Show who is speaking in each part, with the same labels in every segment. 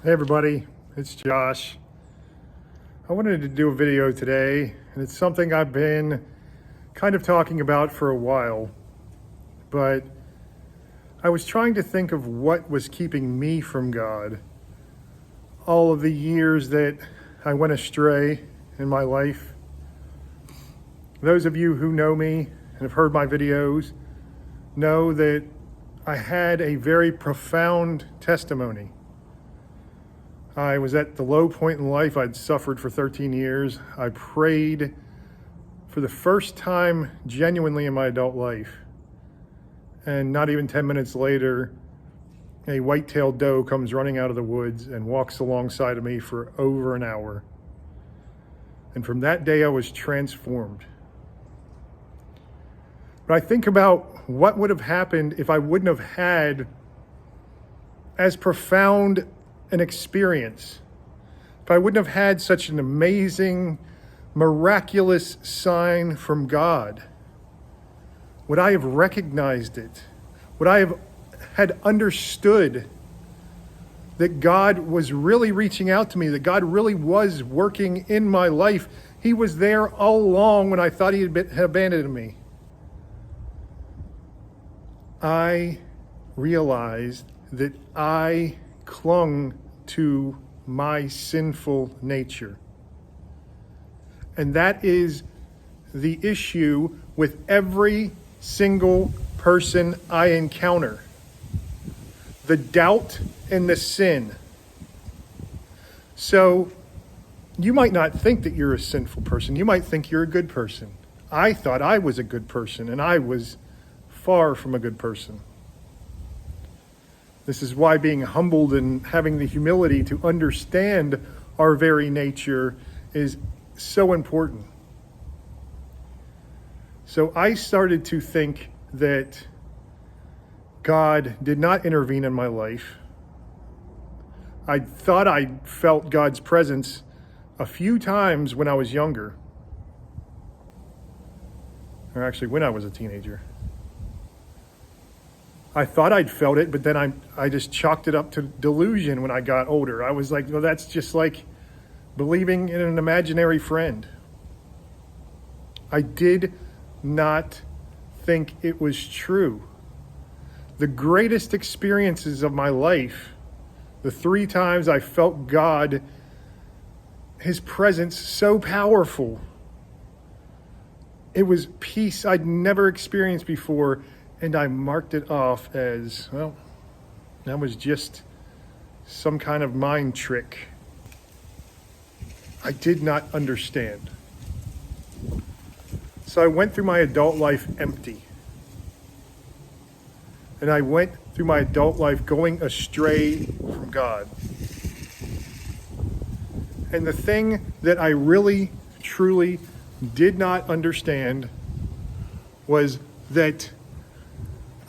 Speaker 1: Hey everybody, it's Josh. I wanted to do a video today, and it's something I've been kind of talking about for a while, but I was trying to think of what was keeping me from God all of the years that I went astray in my life. Those of you who know me and have heard my videos know that I had a very profound testimony. I was at the low point in life. I'd suffered for 13 years. I prayed for the first time genuinely in my adult life. And not even 10 minutes later, a white-tailed doe comes running out of the woods and walks alongside of me for over an hour. And from that day, I was transformed. But I think about what would have happened if I wouldn't have had as profound an experience, if I wouldn't have had such an amazing, miraculous sign from God. Would I have recognized it? Would I have had understood that God was really reaching out to me, that God really was working in my life? He was there all along when I thought he had abandoned me. I realized that I clung to my sinful nature. And that is the issue with every single person I encounter. The doubt and the sin. So you might not think that you're a sinful person. You might think you're a good person. I thought I was a good person, and I was far from a good person. This is why being humbled and having the humility to understand our very nature is so important. So I started to think that God did not intervene in my life. I thought I felt God's presence a few times when I was younger. Or actually, when I was a teenager. I thought I'd felt it, but then I just chalked it up to delusion when I got older. I was like, well, that's just like believing in an imaginary friend. I did not think it was true. The greatest experiences of my life, the 3 times I felt God, his presence so powerful. It was peace I'd never experienced before. And I marked it off as, well, that was just some kind of mind trick. I did not understand. So I went through my adult life empty. And I went through my adult life going astray from God. And the thing that I really, truly did not understand was that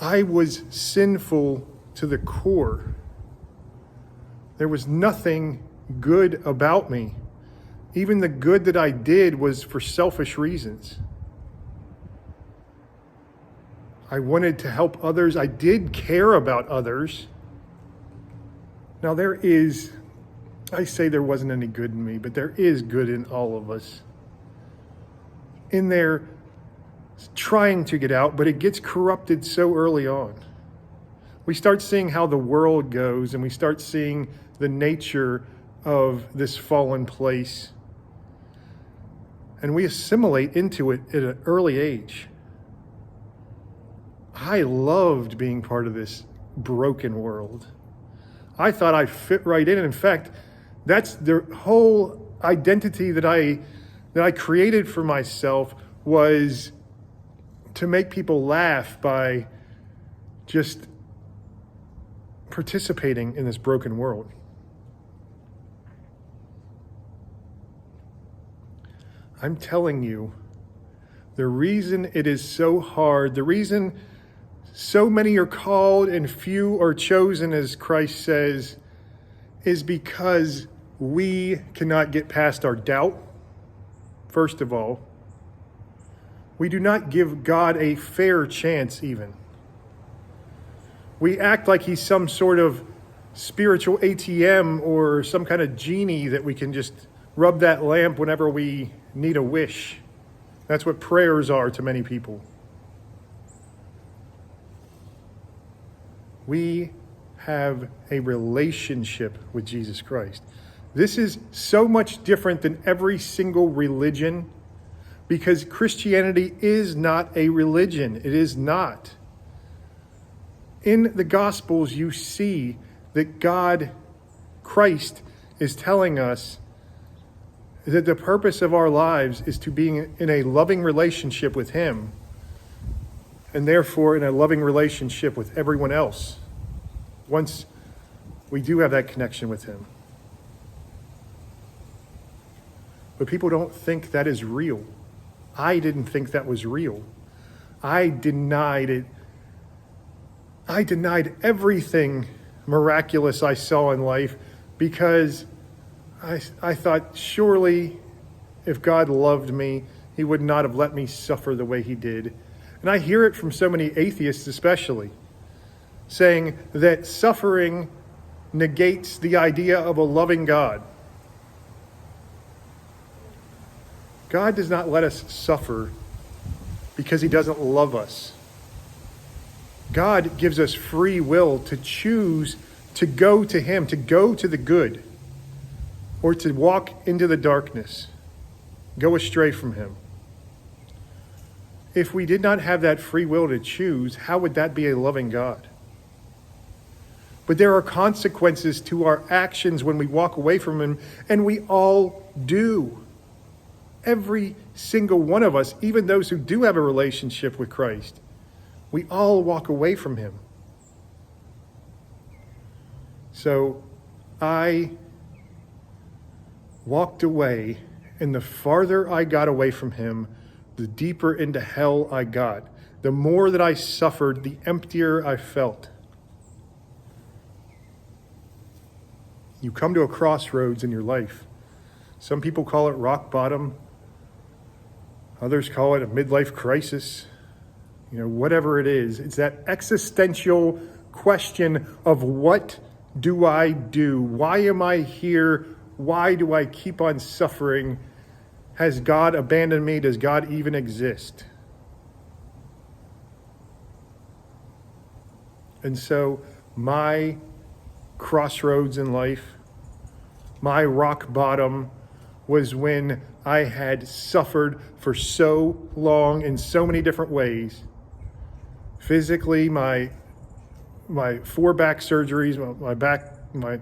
Speaker 1: I was sinful to the core. There was nothing good about me. Even the good that I did was for selfish reasons. I wanted to help others. I did care about others. Now I say there wasn't any good in me, but there is good in all of us. In there, trying to get out, but it gets corrupted so early on. We start seeing how the world goes, and we start seeing the nature of this fallen place. And we assimilate into it at an early age. I loved being part of this broken world. I thought I fit right in. In fact, that's the whole identity that I created for myself, was to make people laugh by just participating in this broken world. I'm telling you, the reason it is so hard, the reason so many are called and few are chosen, as Christ says, is because we cannot get past our doubt, first of all. We do not give God a fair chance even. We act like he's some sort of spiritual ATM or some kind of genie that we can just rub that lamp whenever we need a wish. That's what prayers are to many people. We have a relationship with Jesus Christ. This is so much different than every single religion, because Christianity is not a religion. It is not. In the Gospels, you see that God, Christ, is telling us that the purpose of our lives is to be in a loving relationship with Him, and therefore in a loving relationship with everyone else, once we do have that connection with Him. But people don't think that is real. I didn't think that was real. I denied it. I denied everything miraculous I saw in life because I thought, surely if God loved me, He would not have let me suffer the way He did. And I hear it from so many atheists especially, saying that suffering negates the idea of a loving God. God does not let us suffer because He doesn't love us. God gives us free will to choose to go to Him, to go to the good, or to walk into the darkness, go astray from Him. If we did not have that free will to choose, how would that be a loving God? But there are consequences to our actions when we walk away from Him, and we all do. Every single one of us, even those who do have a relationship with Christ, we all walk away from Him. So I walked away, and the farther I got away from Him, the deeper into hell I got. The more that I suffered, the emptier I felt. You come to a crossroads in your life. Some people call it rock bottom. Others call it a midlife crisis. Whatever it is, it's that existential question of what do I do? Why am I here? Why do I keep on suffering? Has God abandoned me? Does God even exist? And so my crossroads in life, my rock bottom, was when I had suffered for so long in so many different ways. Physically, my 4 back surgeries, my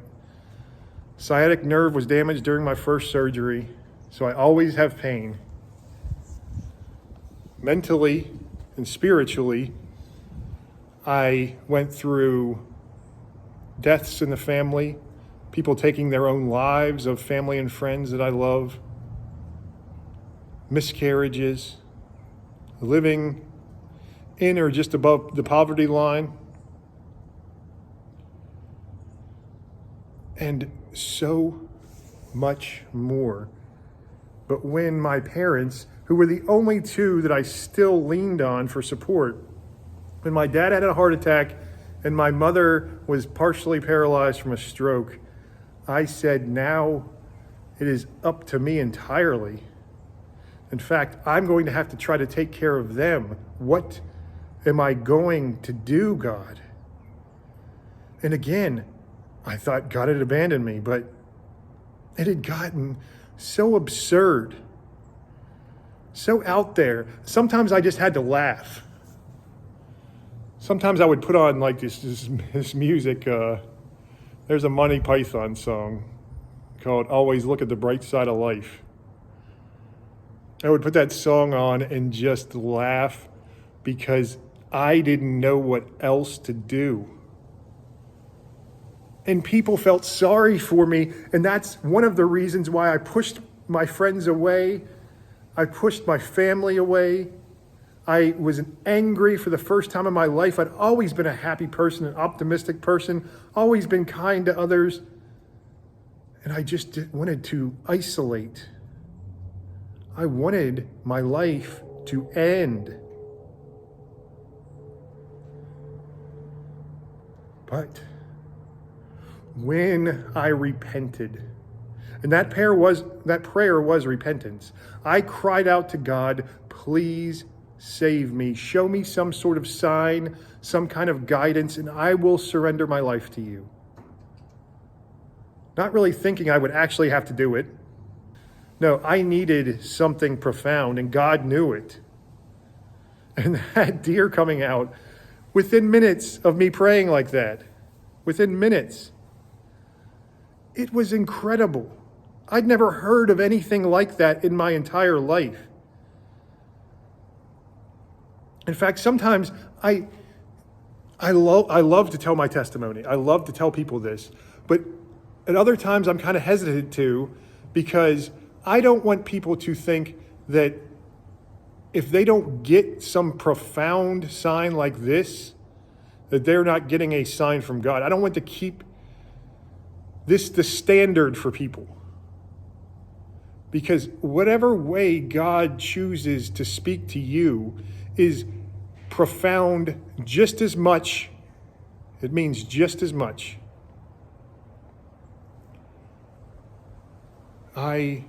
Speaker 1: sciatic nerve was damaged during my first surgery, so I always have pain. Mentally and spiritually, I went through deaths in the family, people taking their own lives of family and friends that I love, miscarriages, living in or just above the poverty line, and so much more. But when my parents, who were the only two that I still leaned on for support, when my dad had a heart attack and my mother was partially paralyzed from a stroke, I said, now it is up to me entirely. In fact, I'm going to have to try to take care of them. What am I going to do, God? And again, I thought God had abandoned me, but it had gotten so absurd, so out there. Sometimes I just had to laugh. Sometimes I would put on like this music. There's a Monty Python song called Always Look at the Bright Side of Life. I would put that song on and just laugh because I didn't know what else to do. And people felt sorry for me, and that's one of the reasons why I pushed my friends away. I pushed my family away. I was angry for the first time in my life. I'd always been a happy person, an optimistic person, always been kind to others. And I just wanted to isolate. I wanted my life to end. But when I repented. And that prayer was repentance. I cried out to God, please save me. Show me some sort of sign, some kind of guidance, and I will surrender my life to you. Not really thinking I would actually have to do it. No, I needed something profound, and God knew it. And that deer coming out within minutes of me praying like that, within minutes, it was incredible. I'd never heard of anything like that in my entire life. In fact, sometimes I love to tell my testimony. I love to tell people this. But at other times I'm kind of hesitant to, because I don't want people to think that if they don't get some profound sign like this, that they're not getting a sign from God. I don't want to keep this the standard for people. Because whatever way God chooses to speak to you is profound just as much. It means just as much. I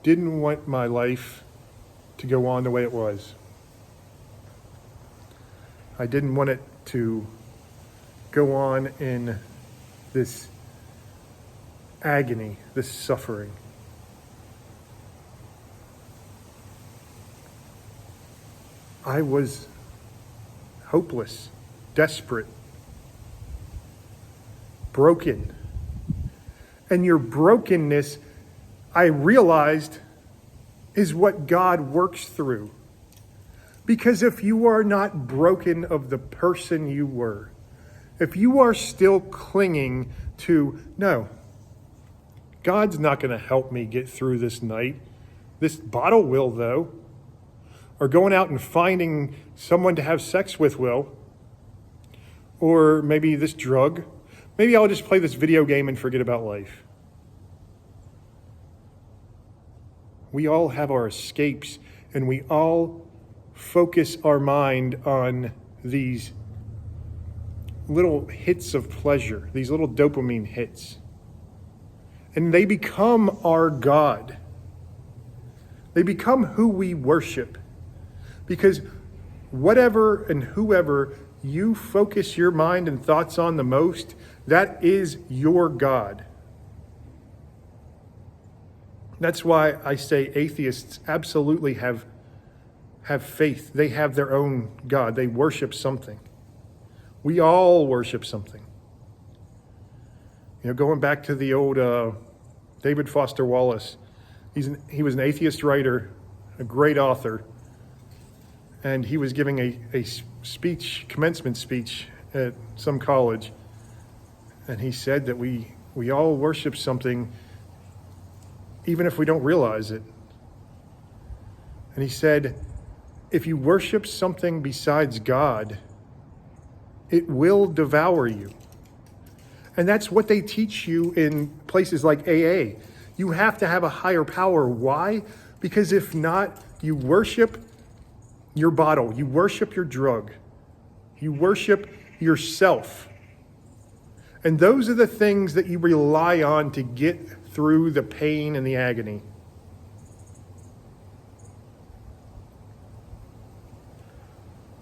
Speaker 1: didn't want my life to go on the way it was. I didn't want it to go on in this agony, this suffering. I was hopeless, desperate, broken. And your brokenness, I realized, is what God works through. Because if you are not broken of the person you were, if you are still clinging to, no, God's not going to help me get through this night. This bottle will, though. Or going out and finding someone to have sex with will. Or maybe this drug. Maybe I'll just play this video game and forget about life. We all have our escapes, and we all focus our mind on these little hits of pleasure, these little dopamine hits. And they become our God. They become who we worship. Because whatever and whoever you focus your mind and thoughts on the most, that is your God. That's why I say atheists absolutely have faith. They have their own God. They worship something. We all worship something. You know, going back to the old David Foster Wallace, he was an atheist writer, a great author, and he was giving a speech, commencement speech at some college, and he said that we all worship something even if we don't realize it. And he said, if you worship something besides God, it will devour you. And that's what they teach you in places like AA. You have to have a higher power. Why? Because if not, you worship your bottle, you worship your drug, you worship yourself. And those are the things that you rely on to get through the pain and the agony.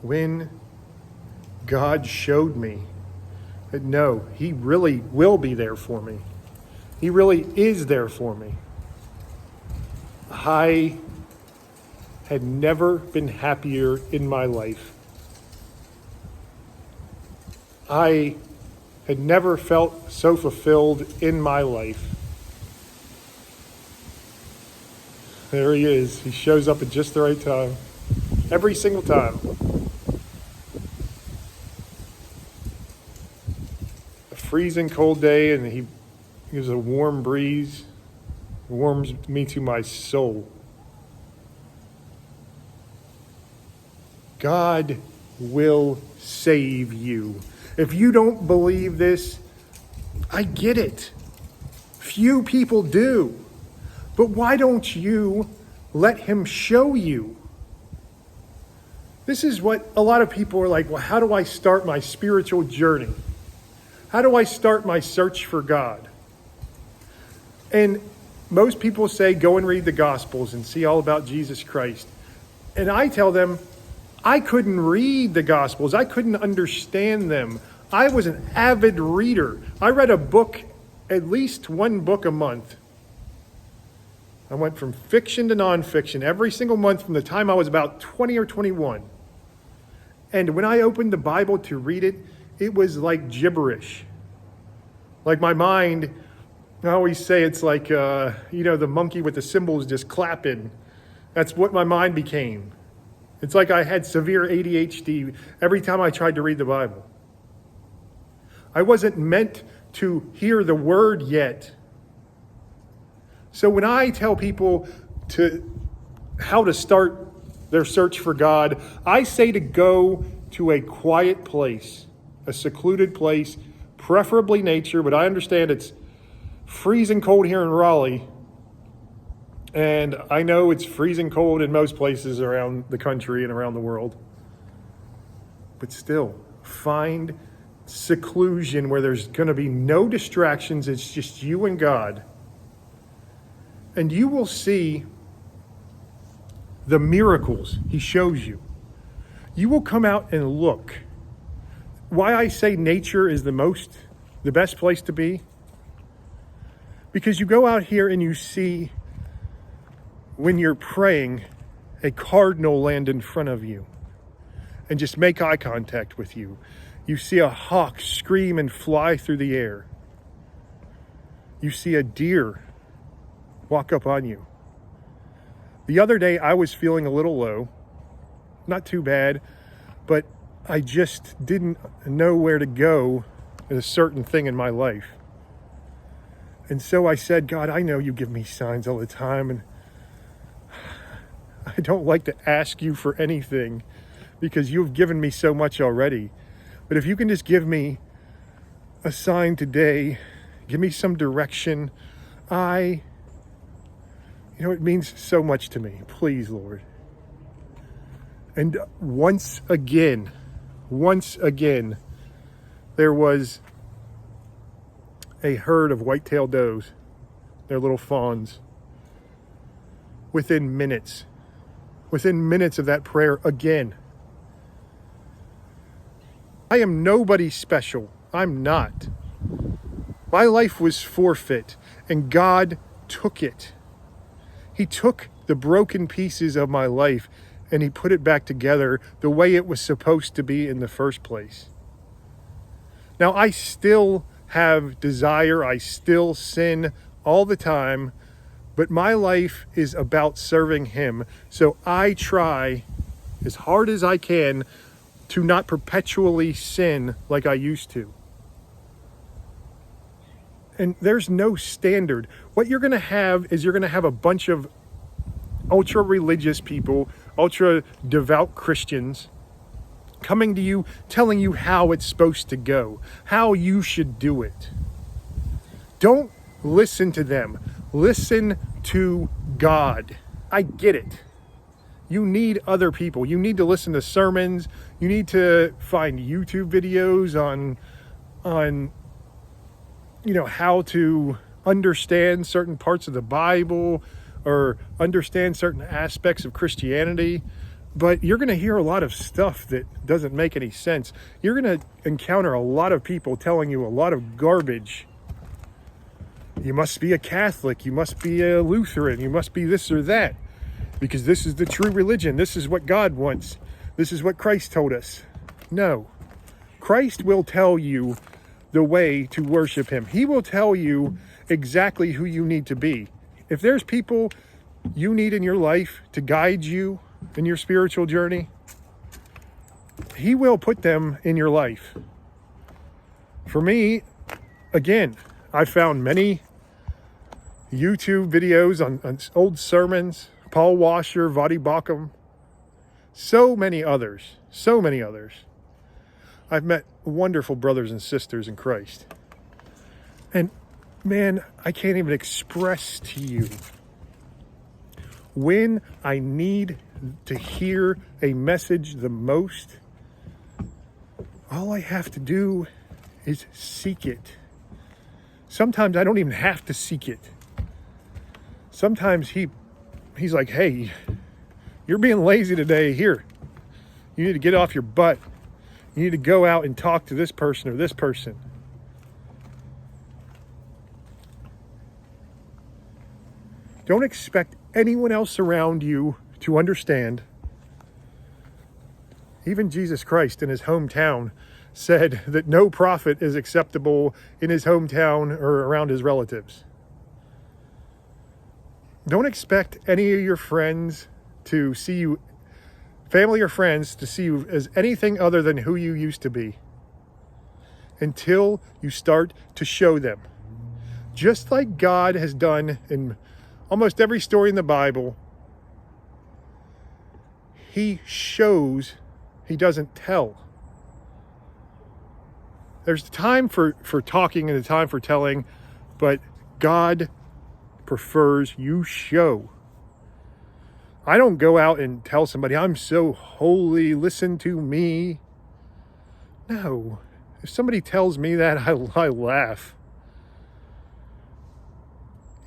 Speaker 1: When God showed me that no, he really will be there for me. He really is there for me. I had never been happier in my life. I had never felt so fulfilled in my life. There he is. He shows up at just the right time. Every single time. A freezing cold day, and he gives a warm breeze. Warms me to my soul. God will save you. If you don't believe this, I get it. Few people do. But why don't you let him show you? This is what a lot of people are like, well, how do I start my spiritual journey? How do I start my search for God? And most people say, go and read the Gospels and see all about Jesus Christ. And I tell them, I couldn't read the Gospels. I couldn't understand them. I was an avid reader. I read a book, at least one book a month. I went from fiction to nonfiction every single month from the time I was about 20 or 21. And when I opened the Bible to read it, it was like gibberish. Like my mind, I always say it's like, the monkey with the cymbals just clapping. That's what my mind became. It's like I had severe ADHD every time I tried to read the Bible. I wasn't meant to hear the word yet. So when I tell people how to start their search for God, I say to go to a quiet place, a secluded place, preferably nature, but I understand it's freezing cold here in Raleigh. And I know it's freezing cold in most places around the country and around the world. But still, find seclusion where there's going to be no distractions. It's just you and God. And you will see the miracles he shows you. You will come out and look. Why I say nature is the best place to be? Because you go out here and you see, when you're praying, a cardinal land in front of you and just make eye contact with you. You see a hawk scream and fly through the air. You see a deer walk up on you. The other day I was feeling a little low, not too bad, but I just didn't know where to go with a certain thing in my life. And so I said, God, I know you give me signs all the time, and I don't like to ask you for anything because you've given me so much already. But if you can just give me a sign today, give me some direction, it means so much to me. Please, Lord. And once again, there was a herd of white-tailed does, their little fawns, within minutes of that prayer again. I am nobody special. I'm not. My life was forfeit, and God took it. He took the broken pieces of my life and he put it back together the way it was supposed to be in the first place. Now, I still have desire. I still sin all the time, but my life is about serving him. So I try as hard as I can to not perpetually sin like I used to. And there's no standard. What you're going to have is you're going to have a bunch of ultra religious people, ultra devout Christians coming to you, telling you how it's supposed to go, how you should do it. Don't listen to them. Listen to God. I get it. You need other people. You need to listen to sermons. You need to find YouTube videos on how to understand certain parts of the Bible or understand certain aspects of Christianity. But you're going to hear a lot of stuff that doesn't make any sense. You're going to encounter a lot of people telling you a lot of garbage. You must be a Catholic. You must be a Lutheran. You must be this or that. Because this is the true religion. This is what God wants. This is what Christ told us. No. Christ will tell you the way to worship him. He will tell you exactly who you need to be. If there's people you need in your life to guide you in your spiritual journey, he will put them in your life. For me, again, I found many YouTube videos on old sermons, Paul Washer, Vadi Bakum, so many others. I've met wonderful brothers and sisters in Christ. And man, I can't even express to you when I need to hear a message the most. All I have to do is seek it. Sometimes I don't even have to seek it. Sometimes he's like, hey, you're being lazy today. Here, you need to get off your butt. You need to go out and talk to this person or this person. Don't expect anyone else around you to understand. Even Jesus Christ in his hometown said that no prophet is acceptable in his hometown or around his relatives. Don't expect any of your friends to see you, family or friends, to see you as anything other than who you used to be until you start to show them. Just like God has done in almost every story in the Bible, he shows, he doesn't tell. There's a time for talking and a time for telling, but God prefers you show. I don't go out and tell somebody, I'm so holy, listen to me. No. If somebody tells me that, I laugh.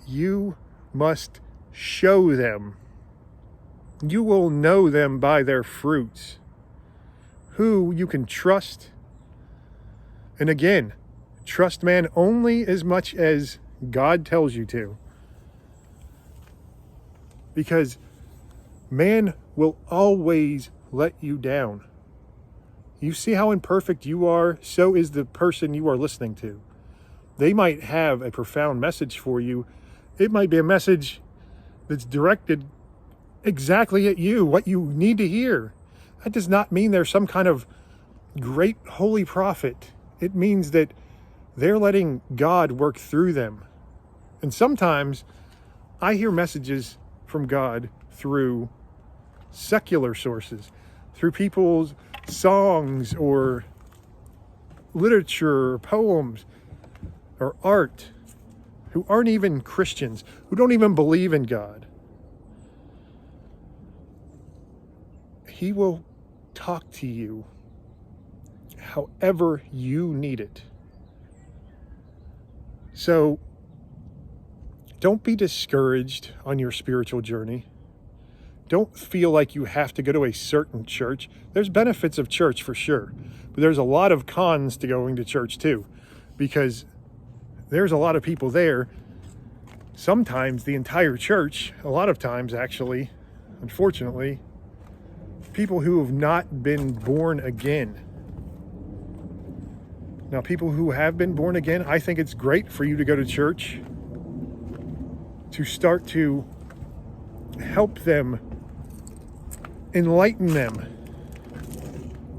Speaker 1: You must show them. You will know them by their fruits. Who you can trust. And again, trust man only as much as God tells you to. Because man will always let you down. You see how imperfect you are, so is the person you are listening to. They might have a profound message for you. It might be a message that's directed exactly at you, what you need to hear. That does not mean they're some kind of great holy prophet. It means that they're letting God work through them. And sometimes I hear messages from God through secular sources, through people's songs or literature or poems or art, who aren't even Christians, who don't even believe in God. He will talk to you however you need it. So don't be discouraged on your spiritual journey. Don't feel like you have to go to a certain church. There's benefits of church for sure, but there's a lot of cons to going to church too, because there's a lot of people there. Sometimes the entire church, a lot of times actually, unfortunately, people who have not been born again. Now, people who have been born again, I think it's great for you to go to church to start to help them, enlighten them.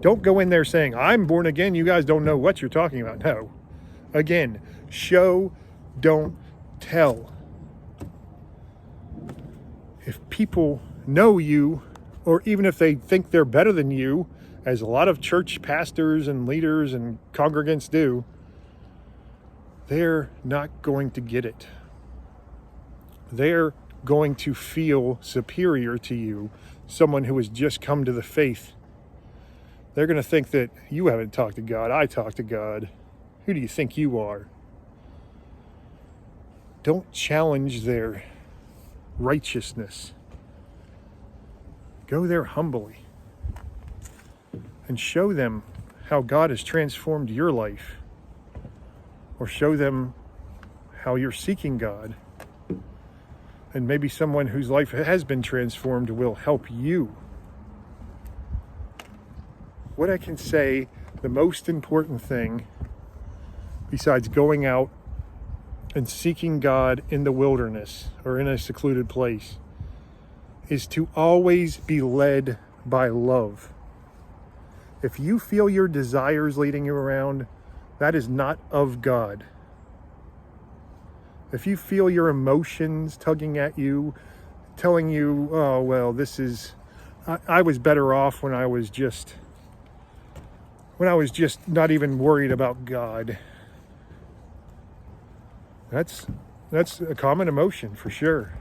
Speaker 1: Don't go in there saying, I'm born again, you guys don't know what you're talking about. No. Again, show, don't tell. If people know you, or even if they think they're better than you, as a lot of church pastors and leaders and congregants do, they're not going to get it. They're going to feel superior to you, someone who has just come to the faith. They're going to think that you haven't talked to God. I talked to God. Who do you think you are? Don't challenge their righteousness. Go there humbly and show them how God has transformed your life, or show them how you're seeking God. And maybe someone whose life has been transformed will help you. What I can say, the most important thing, besides going out and seeking God in the wilderness or in a secluded place, is to always be led by love. If you feel your desires leading you around, that is not of God. If you feel your emotions tugging at you, telling you, oh, well, I was better off when I was just not even worried about God. That's a common emotion for sure.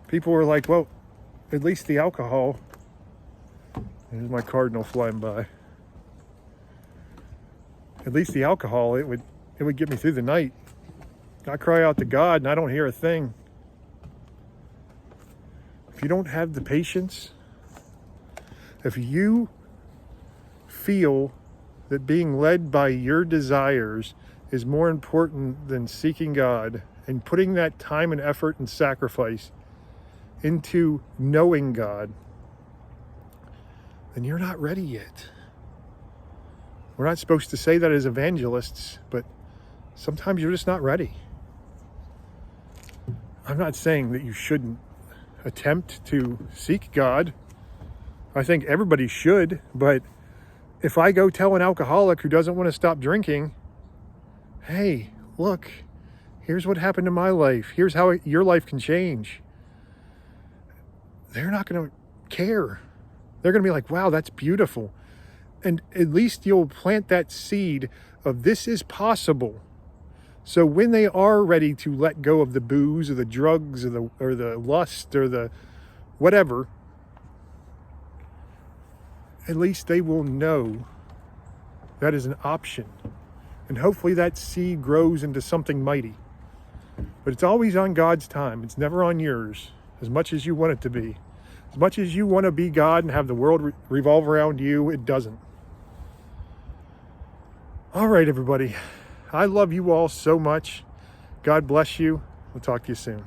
Speaker 1: People are like, well, at least the alcohol. There's my cardinal flying by. at least the alcohol, it would get me through the night. I cry out to God and I don't hear a thing. If you don't have the patience, if you feel that being led by your desires is more important than seeking God and putting that time and effort and sacrifice into knowing God, then you're not ready yet. We're not supposed to say that as evangelists, but sometimes you're just not ready. I'm not saying that you shouldn't attempt to seek God. I think everybody should, but if I go tell an alcoholic who doesn't want to stop drinking, hey, look, here's what happened to my life. Here's how your life can change. They're not going to care. They're going to be like, wow, that's beautiful. And at least you'll plant that seed of this is possible. So when they are ready to let go of the booze or the drugs or the lust or the whatever, at least they will know that is an option. And hopefully that seed grows into something mighty. But it's always on God's time. It's never on yours, as much as you want it to be. As much as you want to be God and have the world revolve around you, it doesn't. All right, everybody. I love you all so much. God bless you. We'll talk to you soon.